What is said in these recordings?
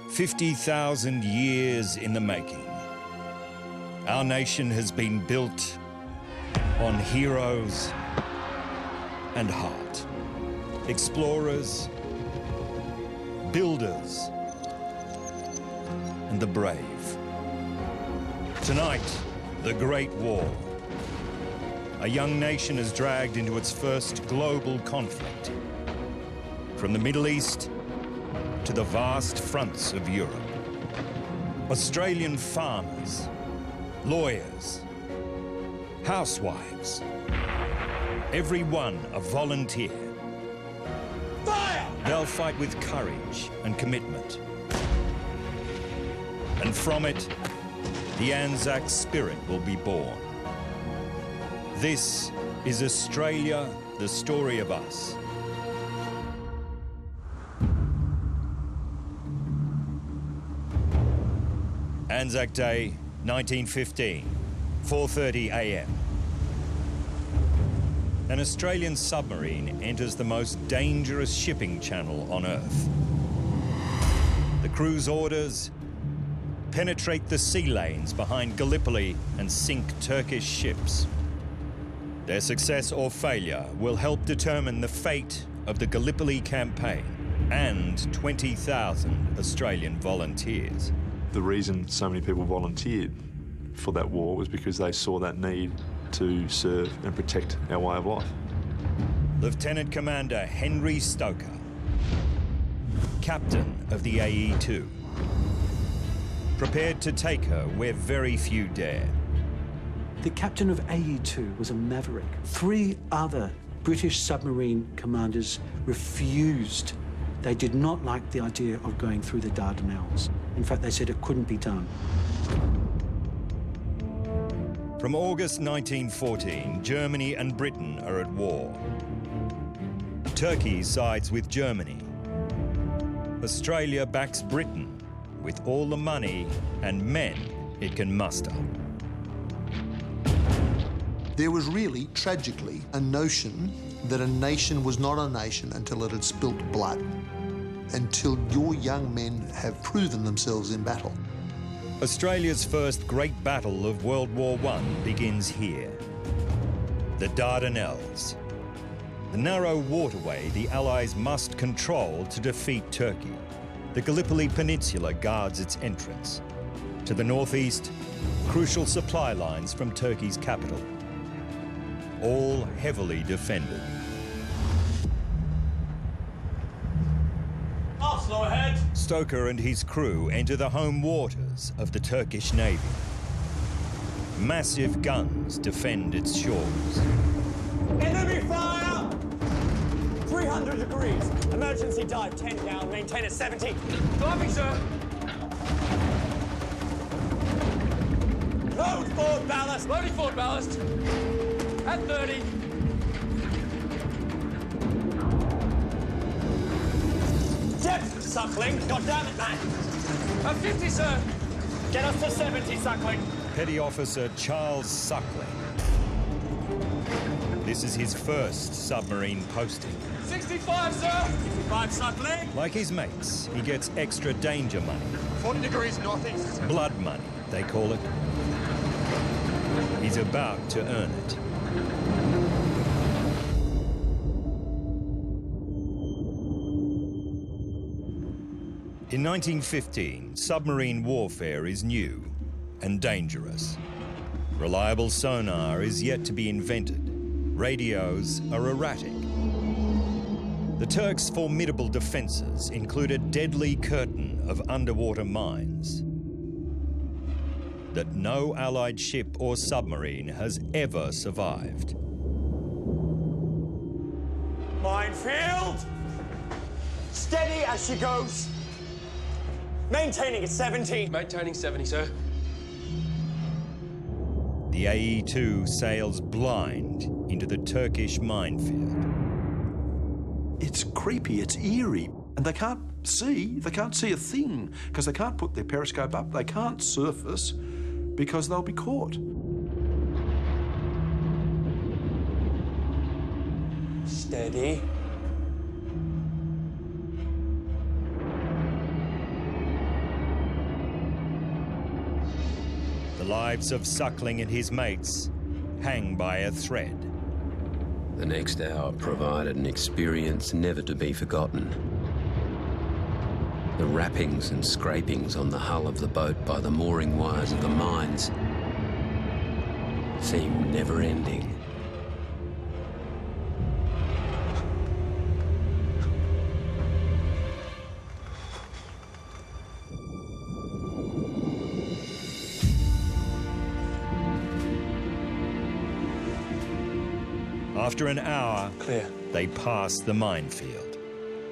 50,000 years in the making. Our nation has been built on heroes and heart. Explorers, builders, and the brave. Tonight, the Great War. A young nation is dragged into its first global conflict. From the Middle East to the vast fronts of Europe. Australian farmers, lawyers, housewives, every one a volunteer. Fire! They'll fight with courage and commitment. And from it, the Anzac spirit will be born. This is Australia, the story of us. Anzac Day, 1915, 4:30 a.m. An Australian submarine enters the most dangerous shipping channel on Earth. The crew's orders: penetrate the sea lanes behind Gallipoli and sink Turkish ships. Their success or failure will help determine the fate of the Gallipoli campaign and 20,000 Australian volunteers. The reason so many people volunteered for that war was because they saw that need to serve and protect our way of life. Lieutenant Commander Henry Stoker, captain of the AE2, prepared to take her where very few dare. The captain of AE2 was a maverick. 3 other British submarine commanders refused. They did not like the idea of going through the Dardanelles. In fact, they said it couldn't be done. From August 1914, Germany and Britain are at war. Turkey sides with Germany. Australia backs Britain with all the money and men it can muster. There was really, tragically, a notion that a nation was not a nation until it had spilt blood, until your young men have proven themselves in battle. Australia's first great battle of World War I begins here. The Dardanelles. The narrow waterway the Allies must control to defeat Turkey. The Gallipoli Peninsula guards its entrance. To the northeast, crucial supply lines from Turkey's capital. All heavily defended. Oslo ahead! Stoker and his crew enter the home waters of the Turkish Navy. Massive guns defend its shores. Enemy fire! 300 degrees. Emergency dive 10 down, maintain at 70. Diving, sir! Load forward ballast! Loading forward ballast! At 30. Depth, Suckling! God damn it, man! At 50, sir! Get us to 70, Suckling! Petty Officer Charles Suckling. This is his first submarine posting. 65, sir! 65, Suckling! Like his mates, he gets extra danger money. 40 degrees northeast. Blood money, they call it. He's about to earn it. In 1915, submarine warfare is new and dangerous. Reliable sonar is yet to be invented. Radios are erratic. The Turks' formidable defenses include a deadly curtain of underwater mines that no Allied ship or submarine has ever survived. Minefield! Steady as she goes. Maintaining at 70. Maintaining 70, sir. The AE2 sails blind into the Turkish minefield. It's creepy, it's eerie, and they can't see a thing because they can't put their periscope up, they can't surface because they'll be caught. Steady. the lives of Suckling and his mates hang by a thread. The next hour provided an experience never to be forgotten. The rappings and scrapings on the hull of the boat by the mooring wires of the mines seemed never-ending. After an hour, Clear. they pass the minefield.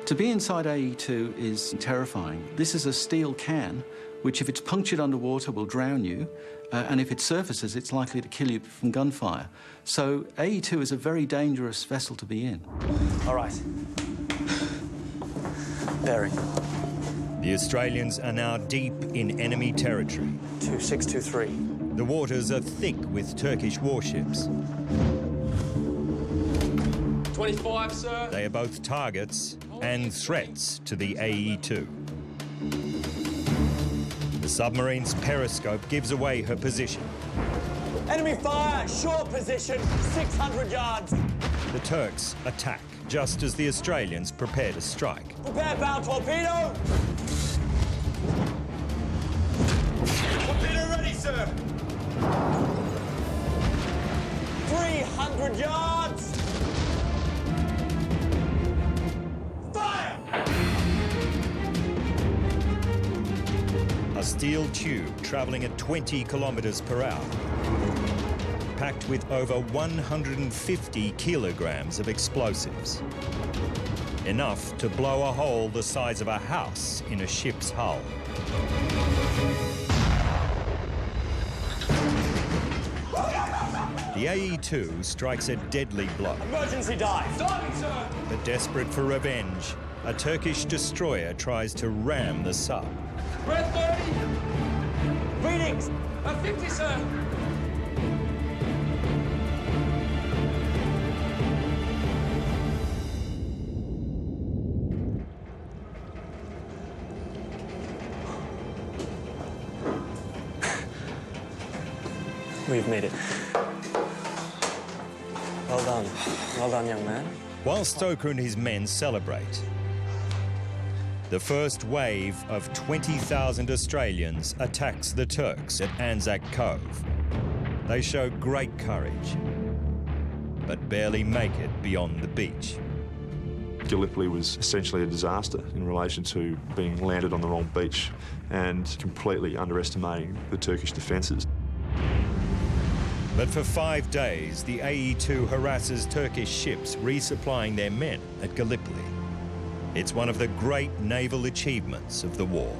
To be inside AE2 is terrifying. This is a steel can, which if it's punctured underwater will drown you, and if it surfaces, it's likely to kill you from gunfire. So AE2 is a very dangerous vessel to be in. All right. Bearing. The Australians are now deep in enemy territory. 2623. The waters are thick with Turkish warships. 25, sir. They are both targets and threats to the AE2. The submarine's periscope gives away her position. Enemy fire, short position, 600 yards. The Turks attack just as the Australians prepare to strike. Prepare bow torpedo. Torpedo ready, sir. 300 yards. Fire! A steel tube traveling at 20 kilometers per hour, packed with over 150 kilograms of explosives. Enough to blow a hole the size of a house in a ship's hull. The AE2 strikes a deadly blow. Emergency dive. Diving, sir. But desperate for revenge, a Turkish destroyer tries to ram the sub. We're at 30. Readings. At 50, sir. We've made it. Well done. Well done, young man. While Stoker and his men celebrate, the first wave of 20,000 Australians attacks the Turks at Anzac Cove. They show great courage, but barely make it beyond the beach. Gallipoli was essentially a disaster in relation to being landed on the wrong beach and completely underestimating the Turkish defences. But for 5 days, the AE2 harasses Turkish ships resupplying their men at Gallipoli. It's one of the great naval achievements of the war.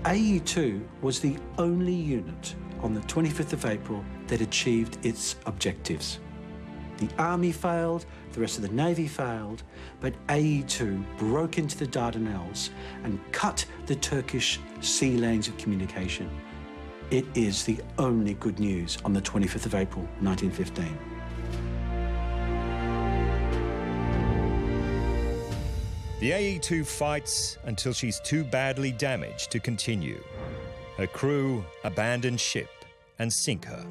AE2 was the only unit on the 25th of April that achieved its objectives. The Army failed, the rest of the Navy failed, but AE2 broke into the Dardanelles and cut the Turkish sea lanes of communication. It is the only good news on the 25th of April, 1915. The AE2 fights until she's too badly damaged to continue. Her crew abandon ship and sink her.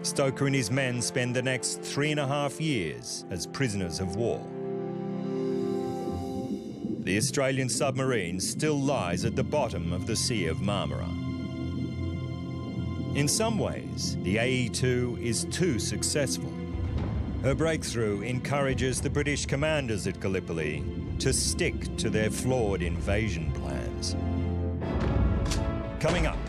Stoker and his men spend the next 3.5 years as prisoners of war. The Australian submarine still lies at the bottom of the Sea of Marmara. In some ways, the AE2 is too successful. Her breakthrough encourages the British commanders at Gallipoli to stick to their flawed invasion plans. Coming up,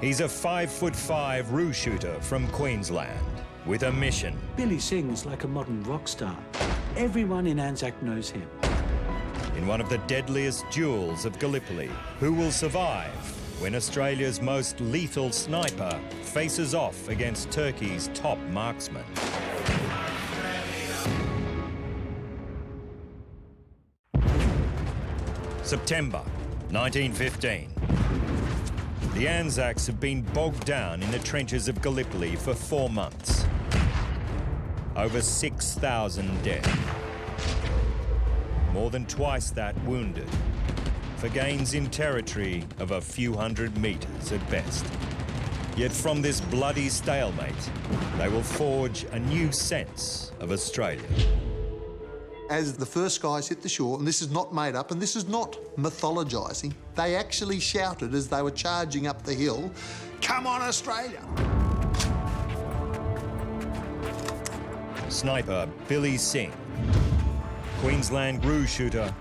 he's a 5'5" roo shooter from Queensland with a mission. Billy sings like a modern rock star. Everyone in Anzac knows him. In one of the deadliest duels of Gallipoli, who will survive when Australia's most lethal sniper faces off against Turkey's top marksman? September 1915. The Anzacs have been bogged down in the trenches of Gallipoli for 4 months. Over 6,000 dead. More than twice that wounded, for gains in territory of a few hundred meters at best. Yet from this bloody stalemate, they will forge a new sense of Australia. As the first guys hit the shore, and this is not made up, and this is not mythologising, they actually shouted as they were charging up the hill, "Come on, Australia!" Sniper Billy Singh, Queensland Grue shooter,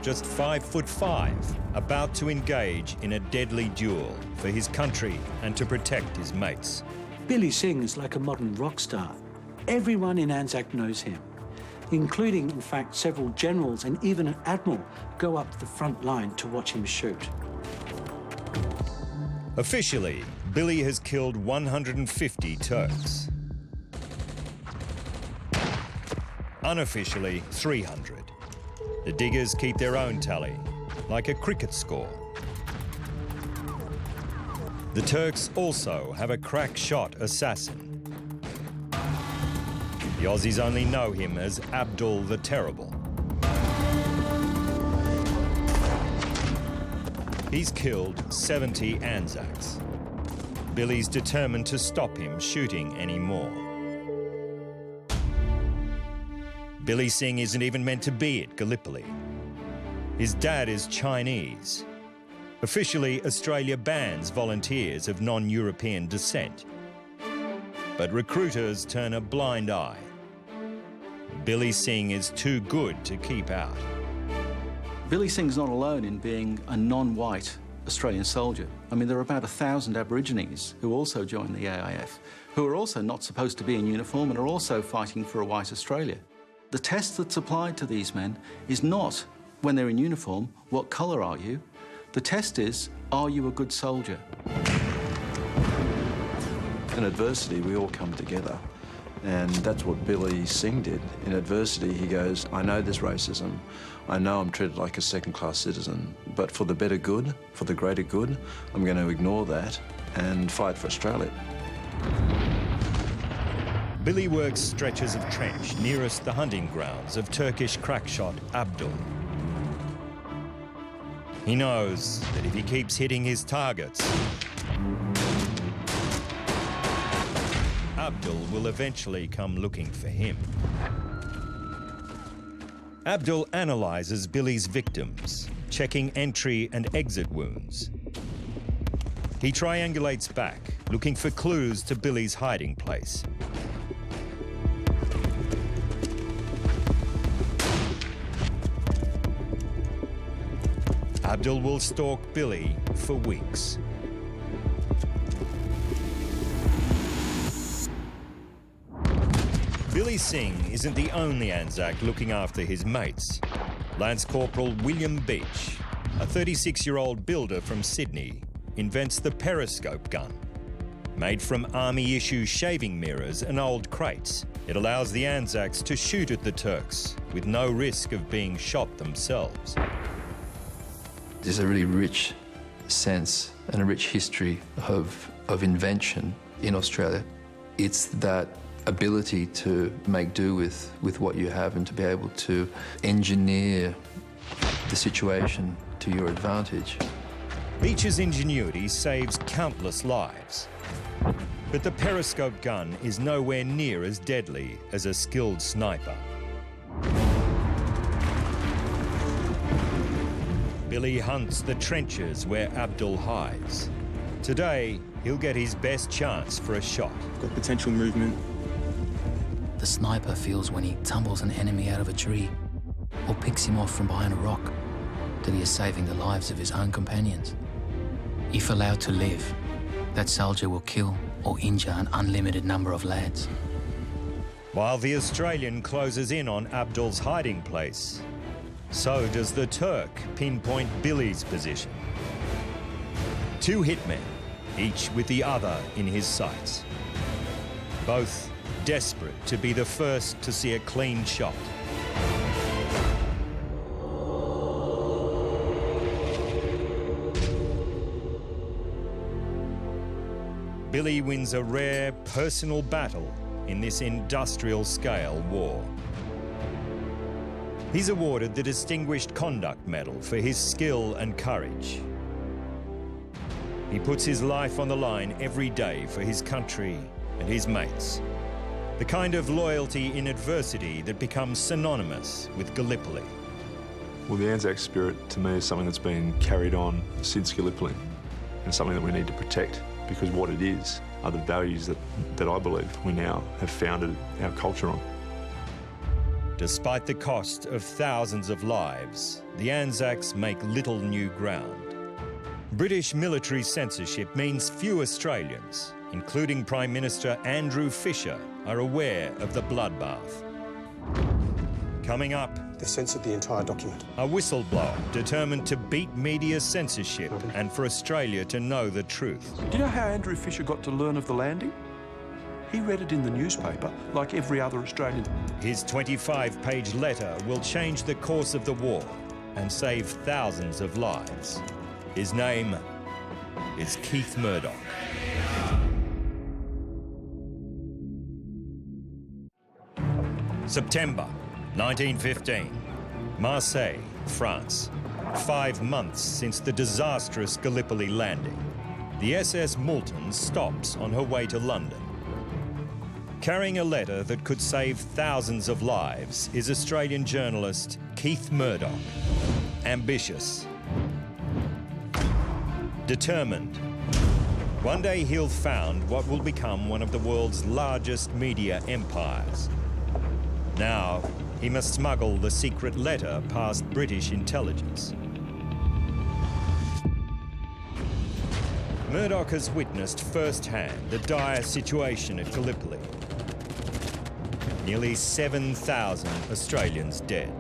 just 5'5", about to engage in a deadly duel for his country and to protect his mates. Billy Singh is like a modern rock star. Everyone in Anzac knows him, including, in fact, several generals and even an admiral go up the front line to watch him shoot. Officially, Billy has killed 150 Turks. Unofficially, 300. The diggers keep their own tally, like a cricket score. The Turks also have a crack shot assassin. The Aussies only know him as Abdul the Terrible. He's killed 70 Anzacs. Billy's determined to stop him shooting anymore. Billy Singh isn't even meant to be at Gallipoli. His dad is Chinese. Officially, Australia bans volunteers of non-European descent. But recruiters turn a blind eye. Billy Singh is too good to keep out. Billy Singh's not alone in being a non-white Australian soldier. I mean, there are about 1,000 Aborigines who also joined the AIF, who are also not supposed to be in uniform and are also fighting for a white Australia. The test that's applied to these men is not, when they're in uniform, what colour are you? The test is, are you a good soldier? In adversity, we all come together. And that's what Billy Singh did. In adversity, he goes, I know there's racism. I know I'm treated like a second-class citizen. But for the better good, for the greater good, I'm going to ignore that and fight for Australia. Billy works stretches of trench nearest the hunting grounds of Turkish crackshot Abdul. He knows that if he keeps hitting his targets, Abdul will eventually come looking for him. Abdul analyses Billy's victims, checking entry and exit wounds. He triangulates back, looking for clues to Billy's hiding place. Abdul will stalk Billy for weeks. Billy Singh isn't the only Anzac looking after his mates. Lance Corporal William Beach, a 36-year-old builder from Sydney, invents the periscope gun. Made from army-issue shaving mirrors and old crates, it allows the Anzacs to shoot at the Turks with no risk of being shot themselves. There's a really rich sense and a rich history of invention in Australia. It's that ability to make do with what you have and to be able to engineer the situation to your advantage. Beach's ingenuity saves countless lives. But the periscope gun is nowhere near as deadly as a skilled sniper. Billy hunts the trenches where Abdul hides. Today, he'll get his best chance for a shot. Got potential movement. The sniper feels when he tumbles an enemy out of a tree or picks him off from behind a rock that he is saving the lives of his own companions. If allowed to live, that soldier will kill or injure an unlimited number of lads. While the Australian closes in on Abdul's hiding place, so does the Turk pinpoint Billy's position. Two hitmen, each with the other in his sights. Both desperate to be the first to see a clean shot. Billy wins a rare personal battle in this industrial-scale war. He's awarded the Distinguished Conduct Medal for his skill and courage. He puts his life on the line every day for his country and his mates. The kind of loyalty in adversity that becomes synonymous with Gallipoli. Well, the Anzac spirit, to me, is something that's been carried on since Gallipoli, and something that we need to protect, because what it is are the values that I believe we now have founded our culture on. Despite the cost of thousands of lives, the Anzacs make little new ground. British military censorship means few Australians, including Prime Minister Andrew Fisher, are aware of the bloodbath. Coming up, they censored the entire document. A whistleblower determined to beat media censorship and for Australia to know the truth. Do you know how Andrew Fisher got to learn of the landing? He read it in the newspaper like every other Australian. His 25-page letter will change the course of the war and save thousands of lives. His name is Keith Murdoch. September 1915, Marseille, France. 5 months since the disastrous Gallipoli landing, the SS Moulton stops on her way to London. Carrying a letter that could save thousands of lives is Australian journalist Keith Murdoch. Ambitious. Determined. One day he'll found what will become one of the world's largest media empires. Now, he must smuggle the secret letter past British intelligence. Murdoch has witnessed firsthand the dire situation at Gallipoli. Nearly 7,000 Australians dead,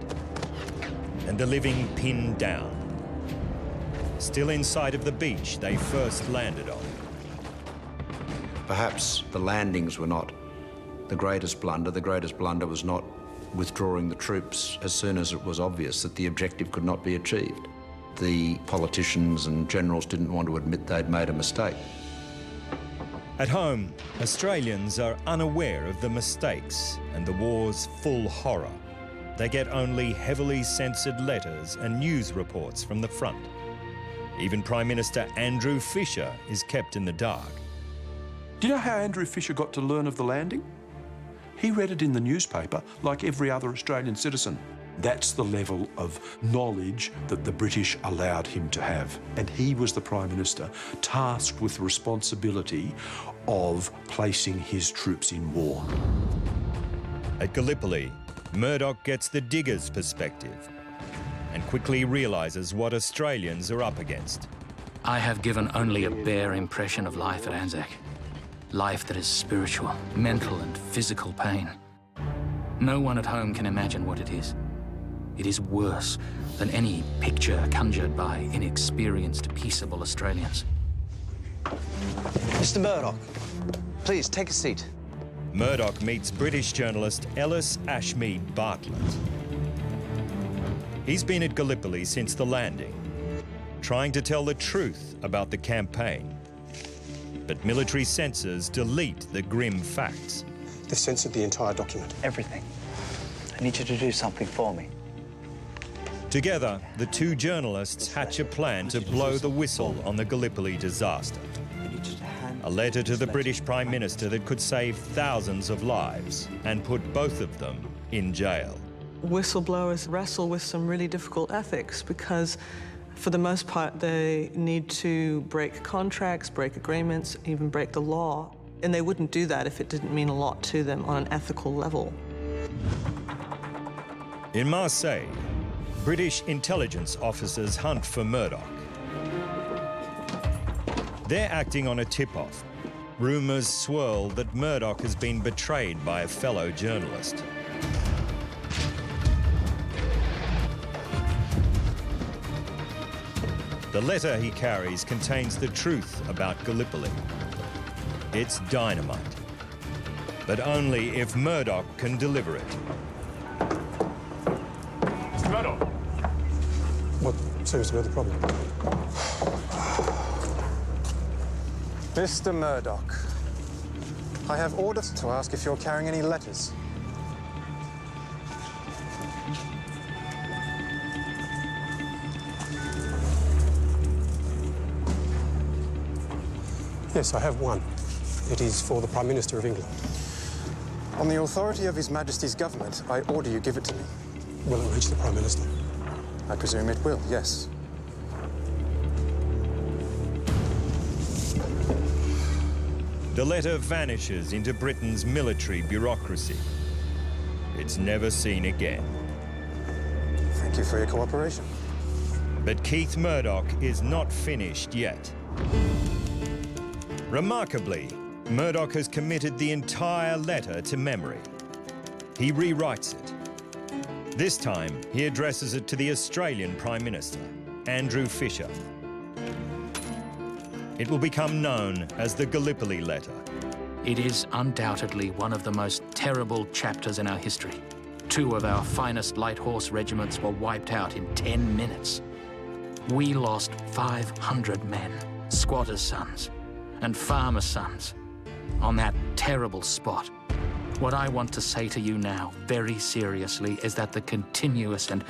and the living pinned down. Still in sight of the beach they first landed on. Perhaps the landings were not the greatest blunder. The greatest blunder was not withdrawing the troops as soon as it was obvious that the objective could not be achieved. The politicians and generals didn't want to admit they'd made a mistake. At home, Australians are unaware of the mistakes and the war's full horror. They get only heavily censored letters and news reports from the front. Even Prime Minister Andrew Fisher is kept in the dark. Do you know how Andrew Fisher got to learn of the landing? He read it in the newspaper like every other Australian citizen. That's the level of knowledge that the British allowed him to have. And he was the Prime Minister tasked with the responsibility of placing his troops in war. At Gallipoli, Murdoch gets the digger's perspective and quickly realises what Australians are up against. I have given only a bare impression of life at Anzac. Life that is spiritual, mental and physical pain. No one at home can imagine what it is. It is worse than any picture conjured by inexperienced, peaceable Australians. Mr. Murdoch, please take a seat. Murdoch meets British journalist Ellis Ashmead Bartlett. He's been at Gallipoli since the landing, trying to tell the truth about the campaign. But military censors delete the grim facts. They censored the entire document. Everything. I need you to do something for me. Together, the two journalists hatch a plan to blow the whistle on the Gallipoli disaster. A letter to the British Prime Minister that could save thousands of lives and put both of them in jail. Whistleblowers wrestle with some really difficult ethics because for the most part, they need to break contracts, break agreements, even break the law. And they wouldn't do that if it didn't mean a lot to them on an ethical level. In Marseille, British intelligence officers hunt for Murdoch. They're acting on a tip-off. Rumours swirl that Murdoch has been betrayed by a fellow journalist. The letter he carries contains the truth about Gallipoli. It's dynamite, but only if Murdoch can deliver it. Mr. Murdoch! What seems to be the problem? Mr. Murdoch, I have orders to ask if you're carrying any letters. Yes, I have one. It is for the Prime Minister of England. On the authority of His Majesty's government, I order you give it to me. Will it reach the Prime Minister? I presume it will, yes. The letter vanishes into Britain's military bureaucracy. It's never seen again. Thank you for your cooperation. But Keith Murdoch is not finished yet. Remarkably, Murdoch has committed the entire letter to memory. He rewrites it. This time, he addresses it to the Australian Prime Minister, Andrew Fisher. It will become known as the Gallipoli Letter. It is undoubtedly one of the most terrible chapters in our history. 2 of our finest light horse regiments were wiped out in 10 minutes. We lost 500 men, squatters' sons and farmers' sons, on that terrible spot. What I want to say to you now, very seriously, is that the continuous and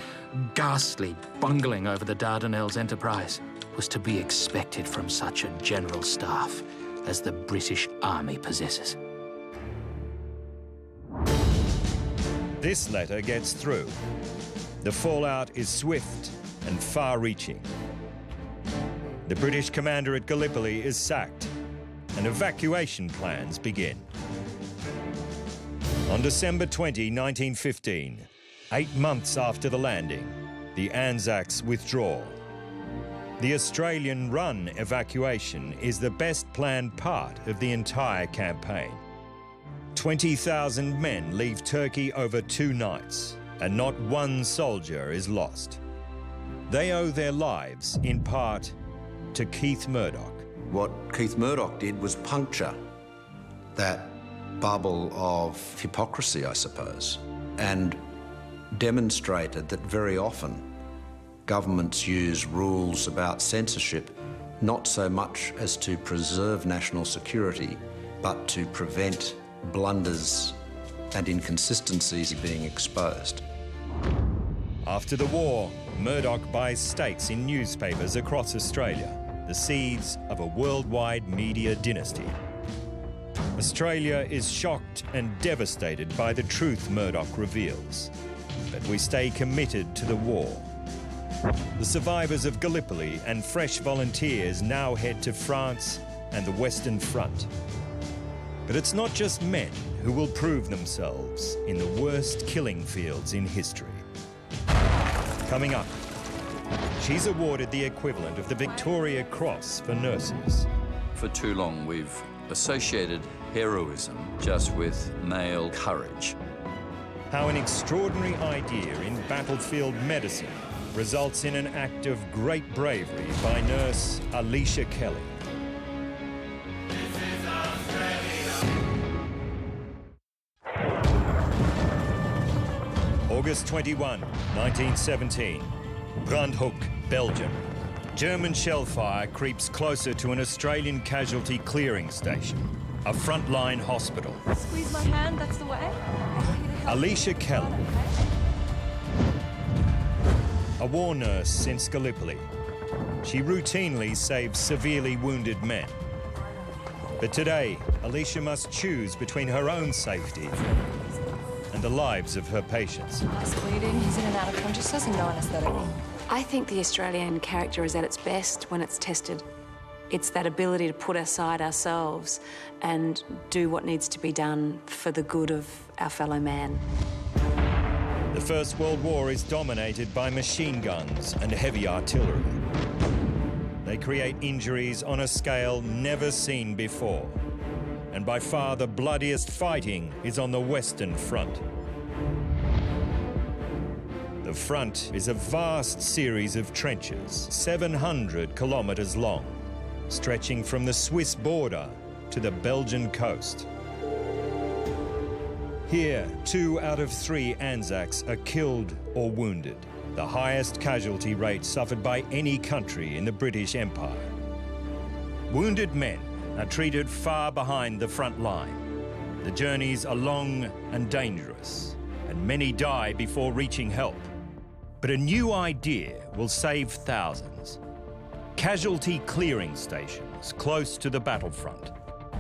ghastly bungling over the Dardanelles enterprise was to be expected from such a general staff as the British Army possesses. This letter gets through. The fallout is swift and far-reaching. The British commander at Gallipoli is sacked, and evacuation plans begin. On December 20, 1915, 8 months after the landing, the Anzacs withdraw. The Australian-run evacuation is the best planned part of the entire campaign. 20,000 men leave Turkey over 2 nights, and not one soldier is lost. They owe their lives, in part, to Keith Murdoch. What Keith Murdoch did was puncture that bubble of hypocrisy, I suppose, and demonstrated that very often governments use rules about censorship not so much as to preserve national security, but to prevent blunders and inconsistencies being exposed. After the war, Murdoch buys stakes in newspapers across Australia, the seeds of a worldwide media dynasty. Australia is shocked and devastated by the truth Murdoch reveals, but we stay committed to the war. The survivors of Gallipoli and fresh volunteers now head to France and the Western Front. But it's not just men who will prove themselves in the worst killing fields in history. Coming up, she's awarded the equivalent of the Victoria Cross for nurses. For too long, we've associated heroism just with male courage. How an extraordinary idea in battlefield medicine results in an act of great bravery by nurse Alicia Kelly. August 21, 1917, Brandhoek, Belgium. German shellfire creeps closer to an Australian casualty clearing station, a frontline hospital. Squeeze my hand, that's the way. Alicia Kelly, a war nurse since Gallipoli. She routinely saves severely wounded men. But today, Alicia must choose between her own safety and the lives of her patients. He's bleeding, he's in and out of consciousness and no anaesthetic. I think the Australian character is at its best when it's tested. It's that ability to put aside ourselves and do what needs to be done for the good of our fellow man. The First World War is dominated by machine guns and heavy artillery. They create injuries on a scale never seen before. And by far the bloodiest fighting is on the Western Front. The front is a vast series of trenches, 700 kilometers long, stretching from the Swiss border to the Belgian coast. Here, 2 out of 3 Anzacs are killed or wounded, the highest casualty rate suffered by any country in the British Empire. Wounded men are treated far behind the front line. The journeys are long and dangerous, and many die before reaching help. But a new idea will save thousands. Casualty clearing stations close to the battlefront.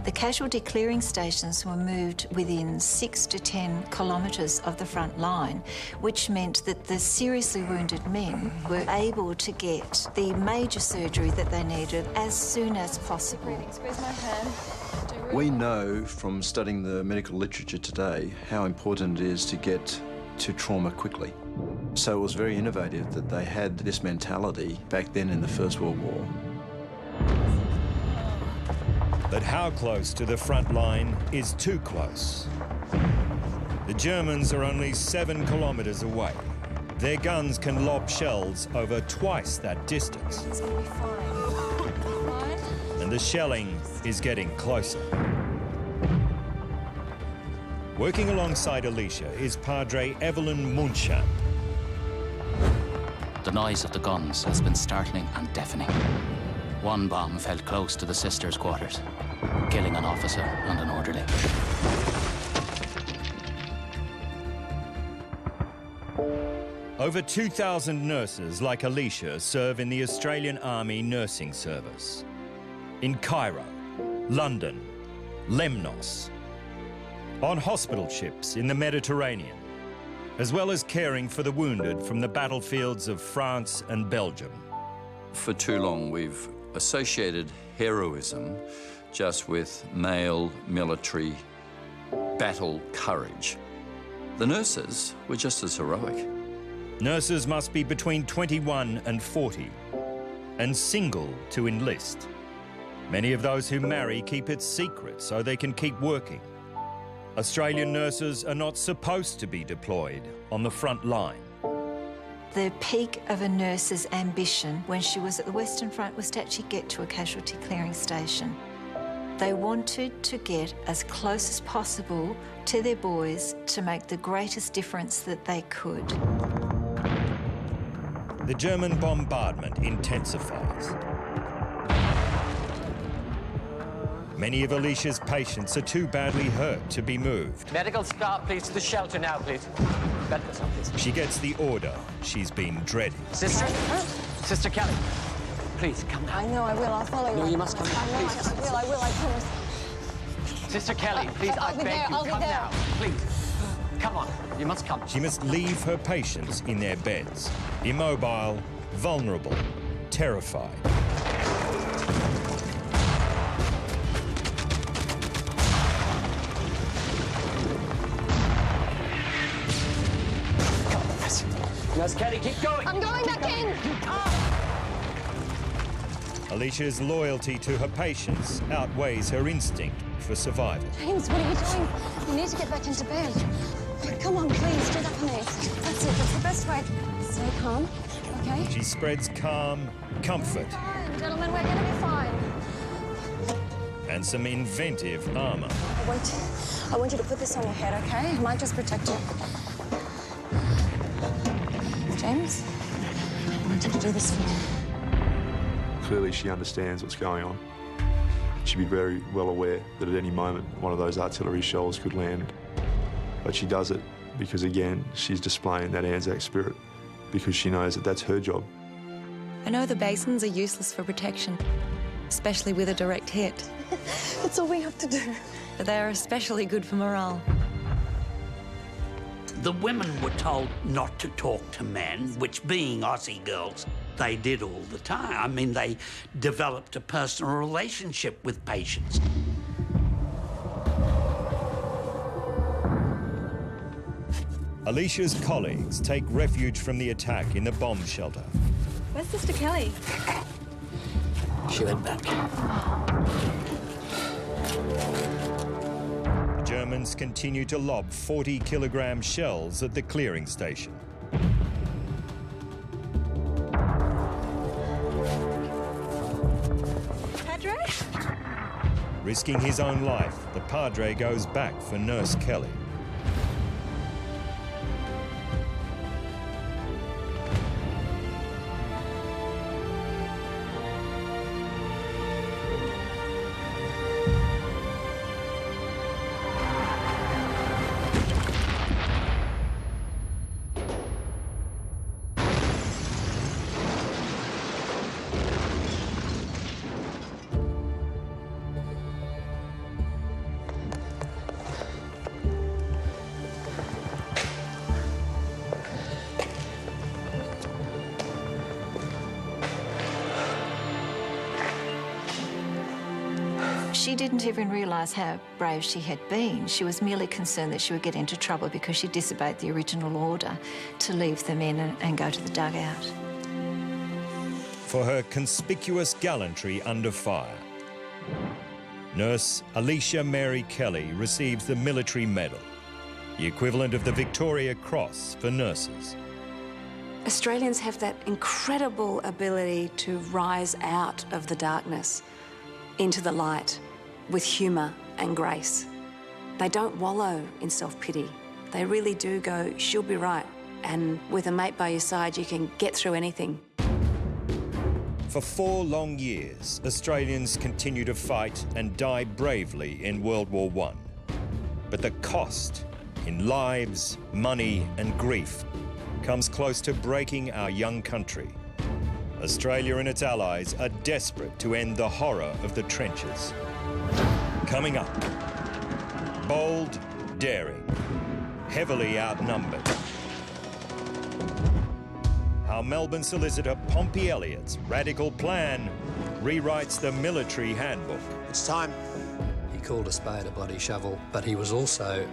The casualty clearing stations were moved within 6 to 10 kilometres of the front line, which meant that the seriously wounded men were able to get the major surgery that they needed as soon as possible. Squeeze my hand. We know from studying the medical literature today how important it is to get to trauma quickly. So it was very innovative that they had this mentality back then in the First World War. But how close to the front line is too close? The Germans are only 7 kilometres away. Their guns can lob shells over twice that distance. It's gonna be fine. And the shelling is getting closer. Working alongside Alicia is Padre Evelyn Muncham. The noise of the guns has been startling and deafening. One bomb fell close to the sisters' quarters, killing an officer and an orderly. Over 2,000 nurses like Alicia serve in the Australian Army Nursing Service. In Cairo, London, Lemnos, on hospital ships in the Mediterranean, as well as caring for the wounded from the battlefields of France and Belgium. For too long, we've associated heroism just with male military battle courage. The nurses were just as heroic. Nurses must be between 21 and 40 and single to enlist. Many of those who marry keep it secret so they can keep working. Australian nurses are not supposed to be deployed on the front line. The peak of a nurse's ambition when she was at the Western Front was to actually get to a casualty clearing station. They wanted to get as close as possible to their boys to make the greatest difference that they could. The German bombardment intensifies. Many of Alicia's patients are too badly hurt to be moved. Medical staff, please, to the shelter now, please. Medical staff, please. She gets the order she's been dreading. Sister? Sister Kelly, please, come now. I know I will. I'll follow you. No, you must come now, I know please. I will, I promise. Sister Kelly, please, I beg you, come now. Please, come on. You must come. She must leave her patients in their beds, immobile, vulnerable, terrified. Nurse Kelly, keep going. I'm going back in. Alicia's loyalty to her patients outweighs her instinct for survival. James, what are you doing? You need to get back into bed. Come on, please, do that for me. That's it. That's the best way. Stay calm, okay? She spreads calm, comfort, Fine, gentlemen, we're gonna be fine. and some inventive armor. I want you to put this on your head, okay? It might just protect you. James, I want you to do this for me. Clearly she understands what's going on. She'd be very well aware that at any moment one of those artillery shells could land. But she does it because, again, she's displaying that Anzac spirit, because she knows that that's her job. I know the basins are useless for protection, especially with a direct hit. That's all we have to do. But they are especially good for morale. The women were told not to talk to men, which, being Aussie girls, they did all the time. I mean, they developed a personal relationship with patients. Alicia's colleagues take refuge from the attack in the bomb shelter. Where's Sister Kelly? She went back. The Germans continue to lob 40-kilogram shells at the clearing station. Padre? Risking his own life, the Padre goes back for Nurse Kelly. She didn't even realise how brave she had been. She was merely concerned that she would get into trouble because she disobeyed the original order to leave the men and go to the dugout. For her conspicuous gallantry under fire, Nurse Alicia Mary Kelly receives the Military Medal, the equivalent of the Victoria Cross for nurses. Australians have that incredible ability to rise out of the darkness into the light with humour and grace. They don't wallow in self-pity. They really do go, she'll be right. And with a mate by your side, you can get through anything. For 4 long years, Australians continue to fight and die bravely in World War I. But the cost in lives, money and grief comes close to breaking our young country. Australia and its allies are desperate to end the horror of the trenches. Coming up, bold, daring, heavily outnumbered. How Melbourne solicitor Pompey Elliott's radical plan rewrites the military handbook. It's time. He called a spade a bloody shovel, but he was also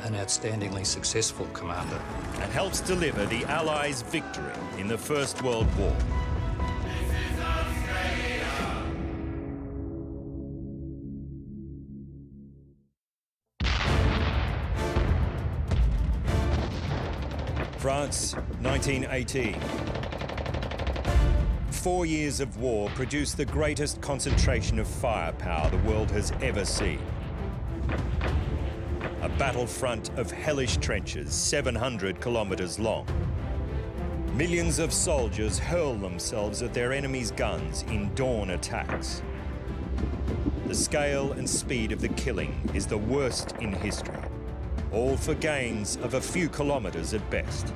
an outstandingly successful commander. And helps deliver the Allies' victory in the First World War. France, 1918. 4 years of war produced the greatest concentration of firepower the world has ever seen. A battlefront of hellish trenches, 700 kilometres long. Millions of soldiers hurl themselves at their enemy's guns in dawn attacks. The scale and speed of the killing is the worst in history, all for gains of a few kilometres at best.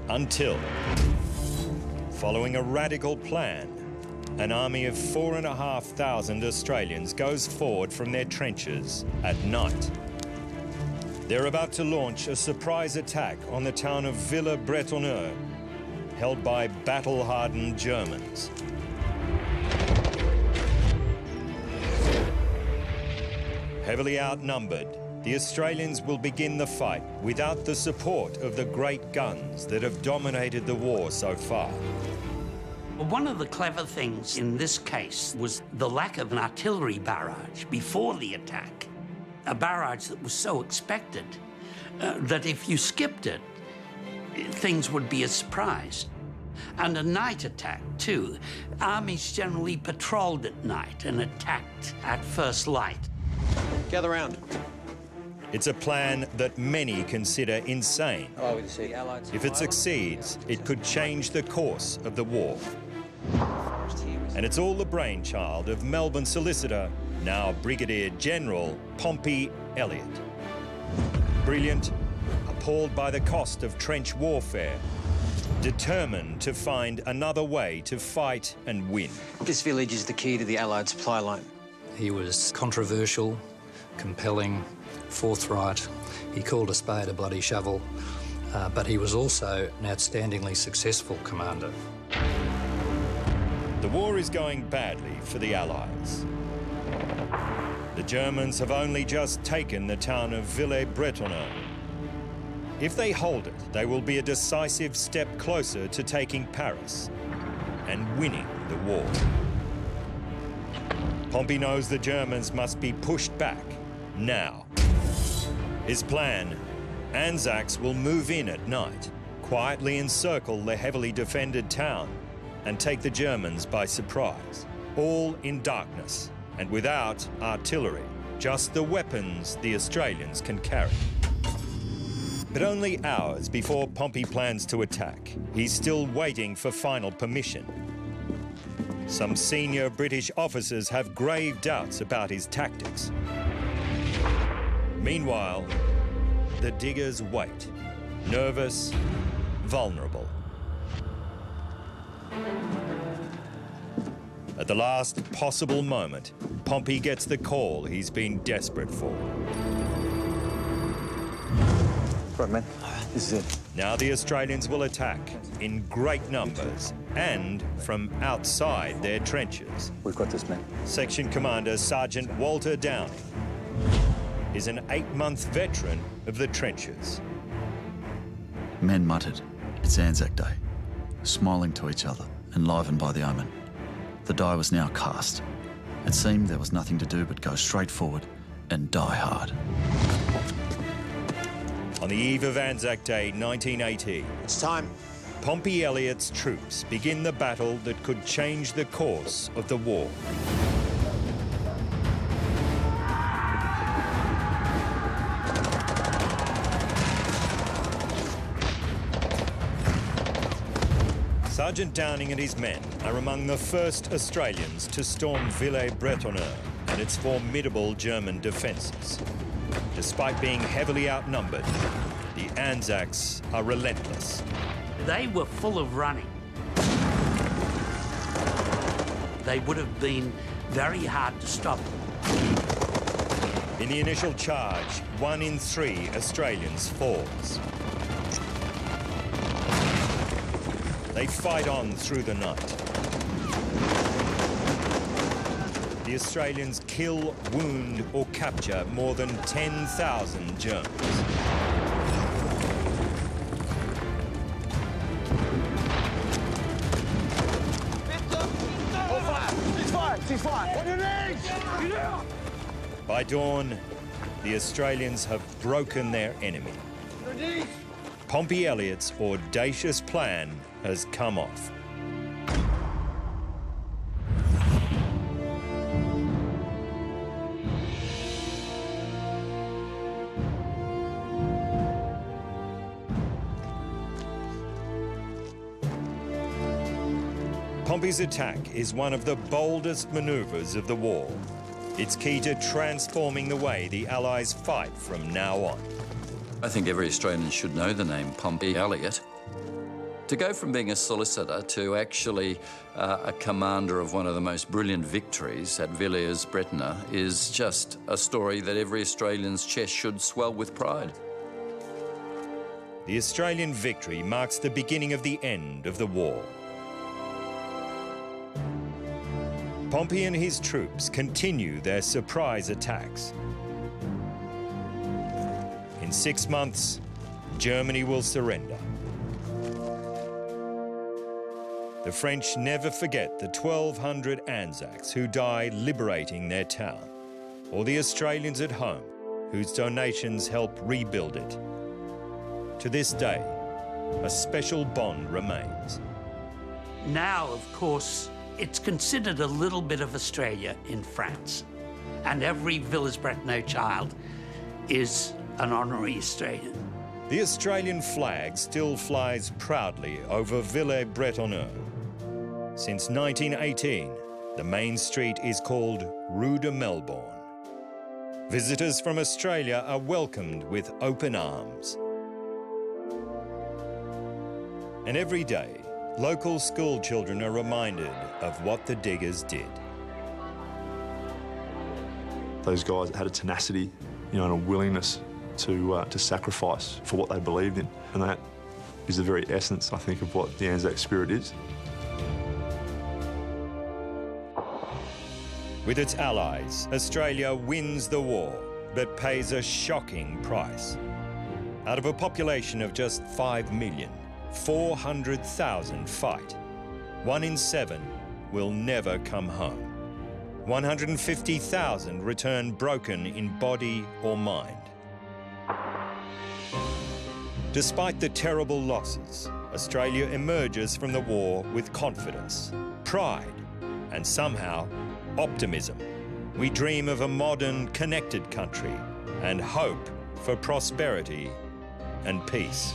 Until, following a radical plan, an army of 4,500 Australians goes forward from their trenches at night. They're about to launch a surprise attack on the town of Villers-Bretonneux, held by battle-hardened Germans. Heavily outnumbered, the Australians will begin the fight without the support of the great guns that have dominated the war so far. One of the clever things in this case was the lack of an artillery barrage before the attack. A barrage that was so expected that if you skipped it, things would be a surprise. And a night attack, too. Armies generally patrolled at night and attacked at first light. Gather round. It's a plan that many consider insane. If it succeeds, it could change the course of the war. And it's all the brainchild of Melbourne solicitor, now Brigadier General Pompey Elliott. Brilliant, appalled by the cost of trench warfare, determined to find another way to fight and win. This village is the key to the Allied supply line. He was controversial, compelling, forthright. He called a spade a bloody shovel, but he was also an outstandingly successful commander. The war is going badly for the Allies. The Germans have only just taken the town of Villers-Bretonneux. If they hold it, they will be a decisive step closer to taking Paris and winning the war. Pompey knows the Germans must be pushed back now. His plan, Anzacs will move in at night, quietly encircle the heavily defended town and take the Germans by surprise, all in darkness and without artillery, just the weapons the Australians can carry. But only hours before Pompey plans to attack, he's still waiting for final permission. Some senior British officers have grave doubts about his tactics. Meanwhile, the diggers wait, nervous, vulnerable. At the last possible moment, Pompey gets the call he's been desperate for. Right, man. This is it. Now the Australians will attack in great numbers and from outside their trenches. We've got this, man. Section Commander Sergeant Walter Downing is an 8-month veteran of the trenches. Men muttered, "It's Anzac Day," smiling to each other, enlivened by the omen. The die was now cast. It seemed there was nothing to do but go straight forward and die hard. On the eve of Anzac Day 1918, It's time. Pompey Elliott's troops begin the battle that could change the course of the war. Sergeant Downing and his men are among the first Australians to storm Villers-Bretonneux and its formidable German defences. Despite being heavily outnumbered, the Anzacs are relentless. They were full of running. They would have been very hard to stop. In the initial charge, 1 in 3 Australians falls. They fight on through the night. The Australians kill, wound, or capture more than 10,000 Germans. On your knees! By dawn, the Australians have broken their enemy. Pompey Elliott's audacious plan has come off. Pompey's attack is one of the boldest manoeuvres of the war. It's key to transforming the way the Allies fight from now on. I think every Australian should know the name Pompey Elliott. To go from being a solicitor to actually a commander of one of the most brilliant victories at Villers-Bretonneux is just a story that every Australian's chest should swell with pride. The Australian victory marks the beginning of the end of the war. Pompey and his troops continue their surprise attacks. In 6 months, Germany will surrender. The French never forget the 1,200 Anzacs who died liberating their town, or the Australians at home whose donations help rebuild it. To this day, a special bond remains. Now, of course, it's considered a little bit of Australia in France, and every Villers-Bretonneux child is an honorary Australian. The Australian flag still flies proudly over Villers-Bretonneux. Since 1918, the main street is called Rue de Melbourne. Visitors from Australia are welcomed with open arms. And every day, local school children are reminded of what the diggers did. Those guys had a tenacity, and a willingness to sacrifice for what they believed in. And that is the very essence, I think, of what the Anzac spirit is. With its allies, Australia wins the war, but pays a shocking price. Out of a population of just 5 million, 400,000 fight. 1 in 7 will never come home. 150,000 return broken in body or mind. Despite the terrible losses, Australia emerges from the war with confidence, pride, and somehow optimism. We dream of a modern, connected country and hope for prosperity and peace.